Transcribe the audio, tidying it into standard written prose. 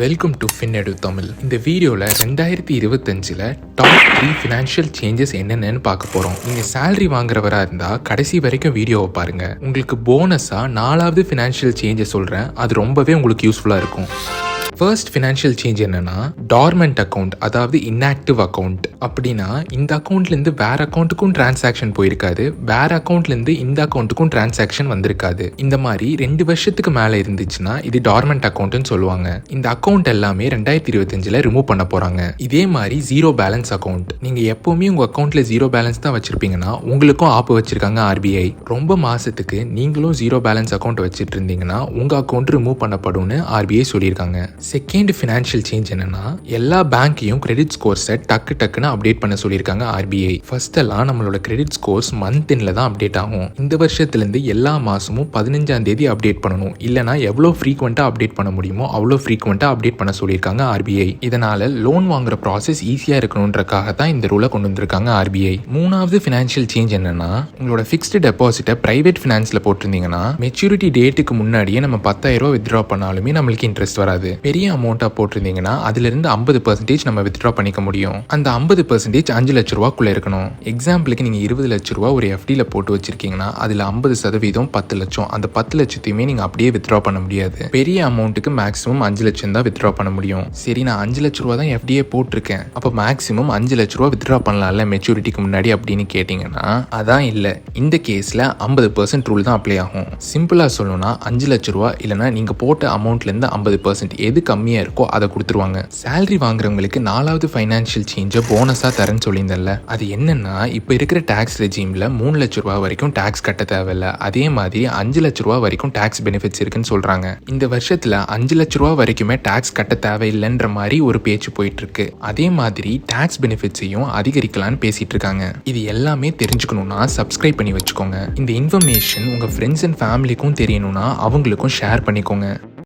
Welcome to ஃபின்எடு Tamil. இந்த வீடியோவில் 2025 top 3 financial changes என்னென்னு பார்க்க போகிறோம். நீங்கள் சேலரி வாங்குறவராக இருந்தால் கடைசி வரைக்கும் வீடியோவை பாருங்கள். உங்களுக்கு போனஸாக 4வது ஃபினான்ஷியல் சேஞ்சை சொல்கிறேன். அது ரொம்பவே உங்களுக்கு யூஸ்ஃபுல்லாக இருக்கும். ஃபர்ஸ்ட் ஃபினான்ஷியல் சேஞ்ச் என்னன்னா டார்மெண்ட் அக்கௌண்ட், அதாவது இன்ஆக்டிவ் அக்கௌண்ட். அப்படின்னா இந்த அக்கௌண்ட்லேருந்து வேற அக்கௌண்ட்டுக்கும் டிரான்சாக்ஷன் போயிருக்காது, வேற அக்கௌண்ட்லேருந்து இந்த அக்கௌண்ட்டுக்கும் டிரான்சாக்ஷன் வந்திருக்காது. இந்த மாதிரி 2 வருஷத்துக்கு மேலே இருந்துச்சுன்னா இது டார்மெண்ட் அக்கௌண்ட்னு சொல்லுவாங்க. இந்த அக்கௌண்ட் எல்லாமே 2025 ரிமூவ் பண்ண போறாங்க. இதே மாதிரி ஜீரோ பேலன்ஸ் அக்கௌண்ட். நீங்க எப்பவுமே உங்க அக்கௌண்ட்ல ஜீரோ பேலன்ஸ் தான் வச்சிருப்பீங்கன்னா உங்களுக்கும் ஆப்பு வச்சிருக்காங்க ஆர்பிஐ. ரொம்ப மாசத்துக்கு நீங்களும் ஜீரோ பேலன்ஸ் அக்கௌண்ட் வச்சிட்டு இருந்தீங்கன்னா உங்க அக்கௌண்ட் ரிமூவ் பண்ணப்படும்னு ஆர்பிஐ சொல்லியிருக்காங்க. செகண்ட் ஃபினான்ஷியல் சேஞ்ச் என்னன்னா எல்லா பேங்கையும் கிரெடிட் ஸ்கோர்ஸை டக்குன்னு அப்டேட் பண்ண சொல்லியிருக்காங்க ஆர்பிஐ. ஃபர்ஸ்ட் எல்லாம் நம்மளோட கிரெடிட் ஸ்கோர்ஸ் மந்த் எண்ட்ல தான் அப்டேட் ஆகும். இந்த வருஷத்துலேருந்து எல்லா மாசமும் 15ஆம் தேதி அப்டேட் பண்ணணும். இல்லைனா எவ்வளோ ஃப்ரீக்வெண்ட்டாக அப்டேட் பண்ண முடியுமோ அவ்வளோ ஃப்ரீக்வெண்ட்டாக அப்டேட் பண்ண சொல்லியிருக்காங்க ஆர்பிஐ. இதனால லோன் வாங்குற ப்ராசஸ் ஈஸியாக இருக்கணுன்றக்காக தான் இந்த ரூலை கொண்டு வந்திருக்காங்க ஆர்பிஐ. 3வது ஃபினான்ஷியல் சேஞ்ச் என்னன்னா உங்களோட ஃபிக்ஸ்டு டெபாசிட்டை பிரைவேட் ஃபினான்ஸ்ல போட்டிருந்தீங்கன்னா மெச்சூரிட்டி டேட்டுக்கு முன்னாடியே நம்ம 10,000 வித்ட்ரா பண்ணாலுமே நம்மளுக்கு இன்ட்ரெஸ்ட் வராது. பெரிய அமௌண்ட்டாக போட்டிருந்தீங்கன்னா அதிலிருந்து 50% நம்ம வித்ட்ரா பண்ணிக்க முடியும். அந்த 50% 5 லட்ச ரூபாக்குள்ள இருக்கணும். எக்ஸாம்பிளுக்கு நீங்க 20 லட்ச ரூபா ஒரு எஃப்டியில் போட்டு வச்சிருக்கீங்கன்னா அதுல 50% 10 லட்சம். அந்த 10 லட்சத்தையுமே நீங்க அப்படியே வித்ட்ரா பண்ண முடியாது. பெரிய அமௌண்ட்டுக்கு மேக்ஸிமம் 5 லட்சம் தான் வித்ட்ரா பண்ண முடியும். சரி, நான் 5 லட்ச ரூபா தான் எஃப்டியே போட்டிருக்கேன், அப்போ மேக்ஸிமம் 5 லட்ச ரூபா வித்ட்ரா பண்ணலாம்ல மெச்சூரிட்டிக்கு முன்னாடி அப்படின்னு கேட்டீங்கன்னா அதான் இல்ல. இந்த கேஸ்ல 50% ரூல் தான் அப்ளை ஆகும். சிம்பிளா சொல்லணும்னா 5 லட்ச ரூபா இல்லைன்னா நீங்க போட்ட அமௌண்ட்ல இருந்து 50% எது கம்மியா இருக்கோ அதை கொடுத்துருவாங்க. சேலரி வாங்குறவங்களுக்கு 4வது ஃபைனான்ஷியல் சேஞ்சை போனஸா தரேன்னு சொல்லியிருந்தேன்ல, அது என்னன்னா இப்போ இருக்கிற டாக்ஸ் ரெஜிம்ல 3 லட்ச ரூபா வரைக்கும் டாக்ஸ் கட்ட தேவையில்ல. அதே மாதிரி 5 லட்ச ரூபா வரைக்கும் டாக்ஸ் பெனிஃபிட்ஸ் இருக்குன்னு சொல்றாங்க. இந்த வருஷத்துல 5 லட்ச ரூபா வரைக்குமே டாக்ஸ் கட்ட தேவையில்லைன்ற மாதிரி ஒரு பேச்சு போயிட்டு இருக்கு. அதே மாதிரி டாக்ஸ் பெனிஃபிட்ஸையும் அதிகரிக்கலாம்னு பேசிட்டு இருக்காங்க. இது எல்லாமே தெரிஞ்சுக்கணும்னா சப்ஸ்கிரைப் பண்ணி வச்சுக்கோங்க. இந்த இன்ஃபர்மேஷன் உங்க ஃப்ரெண்ட்ஸ் அண்ட் ஃபேமிலிக்கும் தெரியணும்னா அவங்களுக்கும் ஷேர் பண்ணிக்கோங்க.